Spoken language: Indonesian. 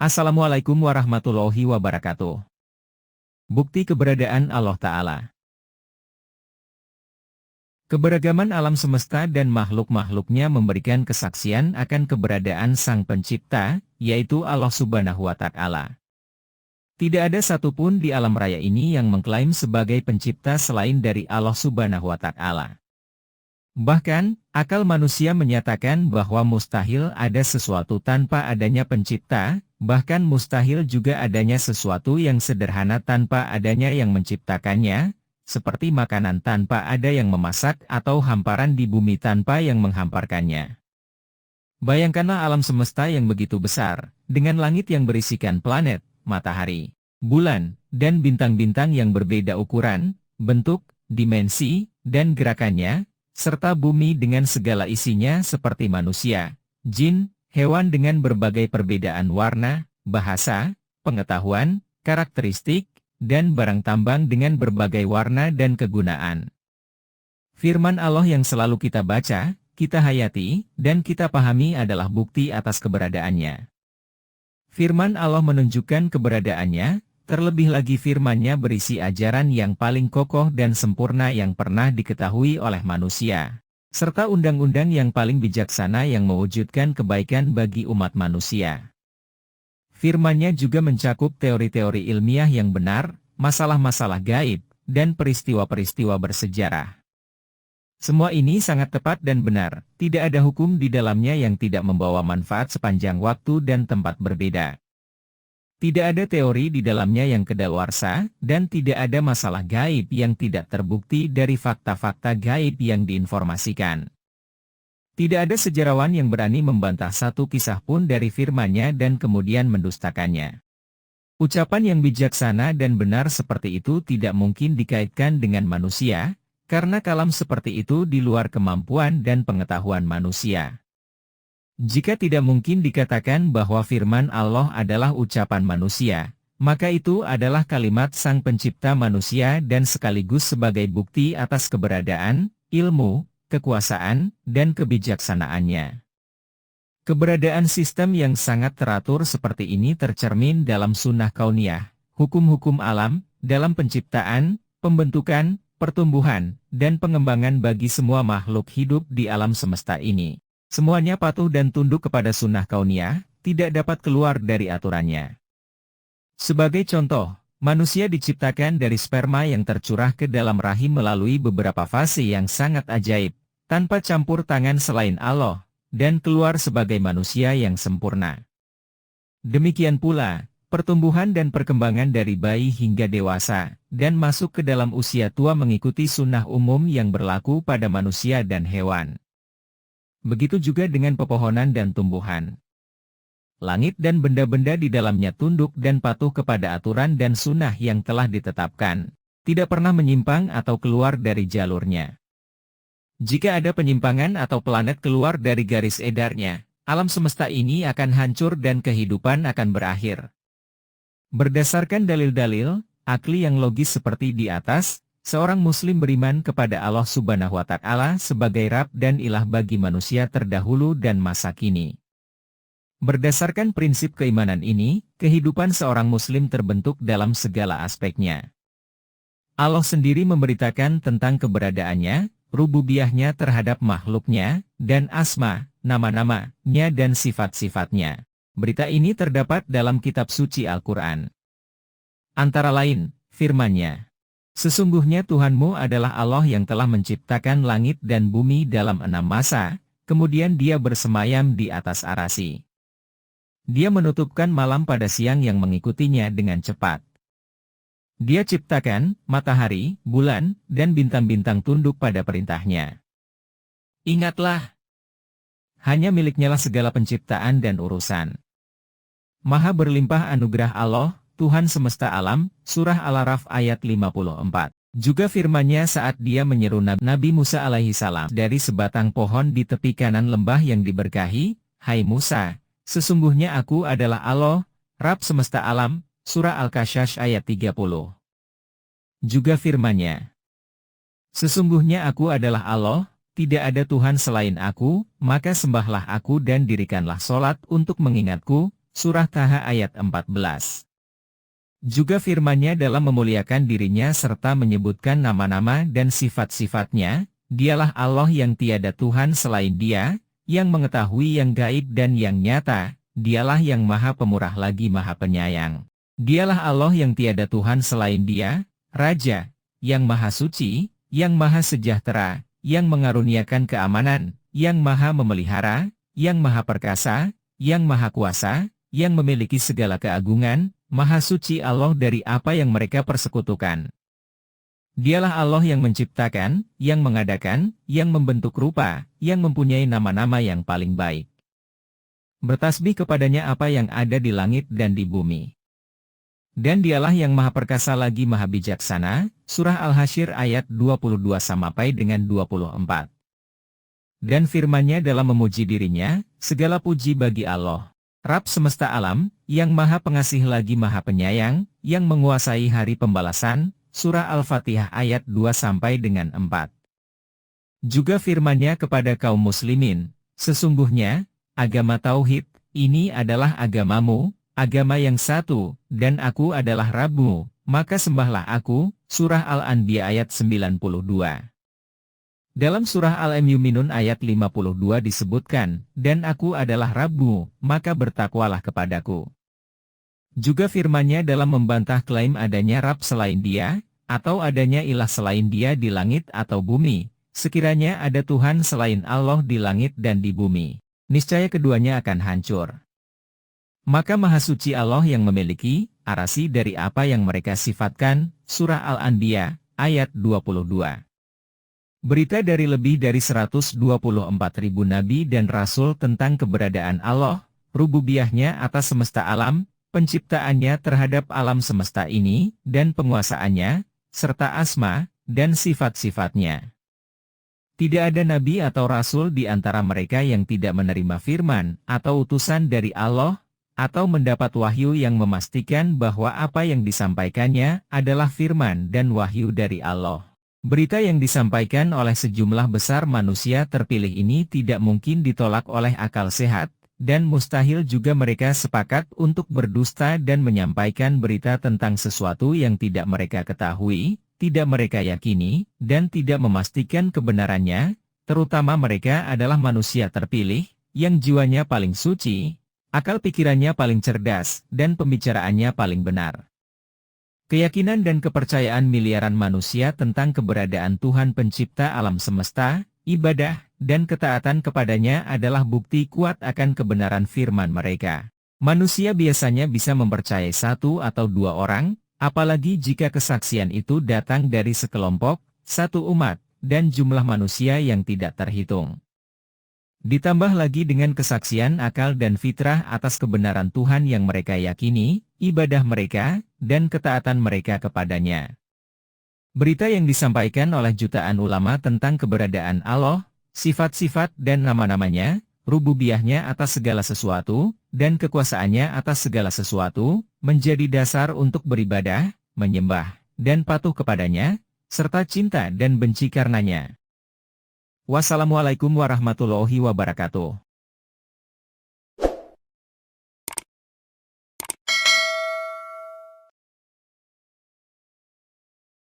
Assalamualaikum warahmatullahi wabarakatuh. Bukti keberadaan Allah Ta'ala. Keberagaman alam semesta dan makhluk-makhluknya memberikan kesaksian akan keberadaan Sang Pencipta, yaitu Allah Subhanahu wa Ta'ala. Tidak ada satupun di alam raya ini yang mengklaim sebagai pencipta selain dari Allah Subhanahu wa Ta'ala. Bahkan, akal manusia menyatakan bahwa mustahil ada sesuatu tanpa adanya pencipta, bahkan mustahil juga adanya sesuatu yang sederhana tanpa adanya yang menciptakannya, seperti makanan tanpa ada yang memasak atau hamparan di bumi tanpa yang menghamparkannya. Bayangkanlah alam semesta yang begitu besar, dengan langit yang berisikan planet, matahari, bulan, dan bintang-bintang yang berbeda ukuran, bentuk, dimensi, dan gerakannya, serta bumi dengan segala isinya seperti manusia, jin, hewan dengan berbagai perbedaan warna, bahasa, pengetahuan, karakteristik, dan barang tambang dengan berbagai warna dan kegunaan. Firman Allah yang selalu kita baca, kita hayati, dan kita pahami adalah bukti atas keberadaannya. Firman Allah menunjukkan keberadaannya, terlebih lagi firman-Nya berisi ajaran yang paling kokoh dan sempurna yang pernah diketahui oleh manusia, serta undang-undang yang paling bijaksana yang mewujudkan kebaikan bagi umat manusia. Firman-Nya juga mencakup teori-teori ilmiah yang benar, masalah-masalah gaib, dan peristiwa-peristiwa bersejarah. Semua ini sangat tepat dan benar, tidak ada hukum di dalamnya yang tidak membawa manfaat sepanjang waktu dan tempat berbeda. Tidak ada teori di dalamnya yang kedaluarsa, dan tidak ada masalah gaib yang tidak terbukti dari fakta-fakta gaib yang diinformasikan. Tidak ada sejarawan yang berani membantah satu kisah pun dari firman-Nya dan kemudian mendustakannya. Ucapan yang bijaksana dan benar seperti itu tidak mungkin dikaitkan dengan manusia, karena kalam seperti itu di luar kemampuan dan pengetahuan manusia. Jika tidak mungkin dikatakan bahwa firman Allah adalah ucapan manusia, maka itu adalah kalimat Sang Pencipta manusia dan sekaligus sebagai bukti atas keberadaan, ilmu, kekuasaan, dan kebijaksanaannya. Keberadaan sistem yang sangat teratur seperti ini tercermin dalam sunnah kauniyah, hukum-hukum alam, dalam penciptaan, pembentukan, pertumbuhan, dan pengembangan bagi semua makhluk hidup di alam semesta ini. Semuanya patuh dan tunduk kepada sunnah kauniyah, tidak dapat keluar dari aturannya. Sebagai contoh, manusia diciptakan dari sperma yang tercurah ke dalam rahim melalui beberapa fase yang sangat ajaib, tanpa campur tangan selain Allah, dan keluar sebagai manusia yang sempurna. Demikian pula, pertumbuhan dan perkembangan dari bayi hingga dewasa, dan masuk ke dalam usia tua mengikuti sunnah umum yang berlaku pada manusia dan hewan. Begitu juga dengan pepohonan dan tumbuhan. Langit dan benda-benda di dalamnya tunduk dan patuh kepada aturan dan sunnah yang telah ditetapkan, tidak pernah menyimpang atau keluar dari jalurnya. Jika ada penyimpangan atau planet keluar dari garis edarnya, alam semesta ini akan hancur dan kehidupan akan berakhir. Berdasarkan dalil-dalil, akli yang logis seperti di atas, seorang muslim beriman kepada Allah Subhanahu wa Ta'ala sebagai Rabb dan Ilah bagi manusia terdahulu dan masa kini. Berdasarkan prinsip keimanan ini, kehidupan seorang muslim terbentuk dalam segala aspeknya. Allah sendiri memberitakan tentang keberadaannya, rububiyahnya terhadap makhluknya, dan asma, nama-namanya dan sifat-sifatnya. Berita ini terdapat dalam kitab suci Al-Quran. Antara lain, firman-Nya, "Sesungguhnya Tuhanmu adalah Allah yang telah menciptakan langit dan bumi dalam 6 masa, kemudian Dia bersemayam di atas arasy. Dia menutupkan malam pada siang yang mengikutinya dengan cepat. Dia ciptakan matahari, bulan, dan bintang-bintang tunduk pada perintah-Nya. Ingatlah, hanya milik-Nya lah segala penciptaan dan urusan. Maha berlimpah anugerah Allah, Tuhan semesta alam." Surah Al-A'raf ayat 54. Juga firman-Nya saat Dia menyeru Nabi Musa alaihissalam dari sebatang pohon di tepi kanan lembah yang diberkahi, "Hai Musa, sesungguhnya Aku adalah Allah, Rabb semesta alam." Surah Al-Qasas ayat 30. Juga firman-Nya, "Sesungguhnya Aku adalah Allah, tidak ada Tuhan selain Aku, maka sembahlah Aku dan dirikanlah solat untuk mengingatku." Surah Taha ayat 14. Juga firman-Nya dalam memuliakan dirinya serta menyebutkan nama-nama dan sifat-sifatnya, Dialah Allah yang tiada Tuhan selain Dia, yang mengetahui yang gaib dan yang nyata, Dialah yang Maha Pemurah lagi Maha Penyayang. Dialah Allah yang tiada Tuhan selain Dia, Raja, yang Maha Suci, yang Maha Sejahtera, yang mengaruniakan keamanan, yang Maha Memelihara, yang Maha Perkasa, yang Maha Kuasa, yang memiliki segala keagungan, Maha Suci Allah dari apa yang mereka persekutukan. Dialah Allah yang menciptakan, yang mengadakan, yang membentuk rupa, yang mempunyai nama-nama yang paling baik. Bertasbih kepadanya apa yang ada di langit dan di bumi. Dan Dialah yang Maha Perkasa lagi Maha Bijaksana, Surah Al-Hasyr ayat 22-24. Dan firman-Nya dalam memuji dirinya, segala puji bagi Allah, Rabb semesta alam, yang Maha Pengasih lagi Maha Penyayang, yang menguasai hari pembalasan, Surah Al-Fatihah ayat 2-4. Juga firman-Nya kepada kaum muslimin, sesungguhnya, agama Tauhid, ini adalah agamamu, agama yang satu, dan aku adalah Rabbmu, maka sembahlah aku, Surah Al-Anbiya ayat 92. Dalam surah Al-Mu'minun ayat 52 disebutkan, dan aku adalah Rabbmu, maka bertakwalah kepadaku. Juga firman-Nya dalam membantah klaim adanya Rabb selain Dia, atau adanya ilah selain Dia di langit atau bumi, sekiranya ada Tuhan selain Allah di langit dan di bumi, niscaya keduanya akan hancur. Maka Maha Suci Allah yang memiliki arasi dari apa yang mereka sifatkan, surah Al-Anbiya, ayat 22. Berita dari lebih dari 124.000 nabi dan rasul tentang keberadaan Allah, rububiyahnya atas semesta alam, penciptaannya terhadap alam semesta ini, dan penguasaannya, serta asma, dan sifat-sifatnya. Tidak ada nabi atau rasul di antara mereka yang tidak menerima firman, atau utusan dari Allah, atau mendapat wahyu yang memastikan bahwa apa yang disampaikannya adalah firman dan wahyu dari Allah. Berita yang disampaikan oleh sejumlah besar manusia terpilih ini tidak mungkin ditolak oleh akal sehat, dan mustahil juga mereka sepakat untuk berdusta dan menyampaikan berita tentang sesuatu yang tidak mereka ketahui, tidak mereka yakini, dan tidak memastikan kebenarannya, terutama mereka adalah manusia terpilih, yang jiwanya paling suci, akal pikirannya paling cerdas, dan pembicaraannya paling benar. Keyakinan dan kepercayaan miliaran manusia tentang keberadaan Tuhan pencipta alam semesta, ibadah, dan ketaatan kepadanya adalah bukti kuat akan kebenaran firman mereka. Manusia biasanya bisa mempercayai satu atau dua orang, apalagi jika kesaksian itu datang dari sekelompok, satu umat, dan jumlah manusia yang tidak terhitung. Ditambah lagi dengan kesaksian akal dan fitrah atas kebenaran Tuhan yang mereka yakini, ibadah mereka, dan ketaatan mereka kepadanya. Berita yang disampaikan oleh jutaan ulama tentang keberadaan Allah, sifat-sifat dan nama-namanya, rububiyahnya atas segala sesuatu, dan kekuasaannya atas segala sesuatu, menjadi dasar untuk beribadah, menyembah, dan patuh kepadanya, serta cinta dan benci karenanya. Wassalamualaikum warahmatullahi wabarakatuh.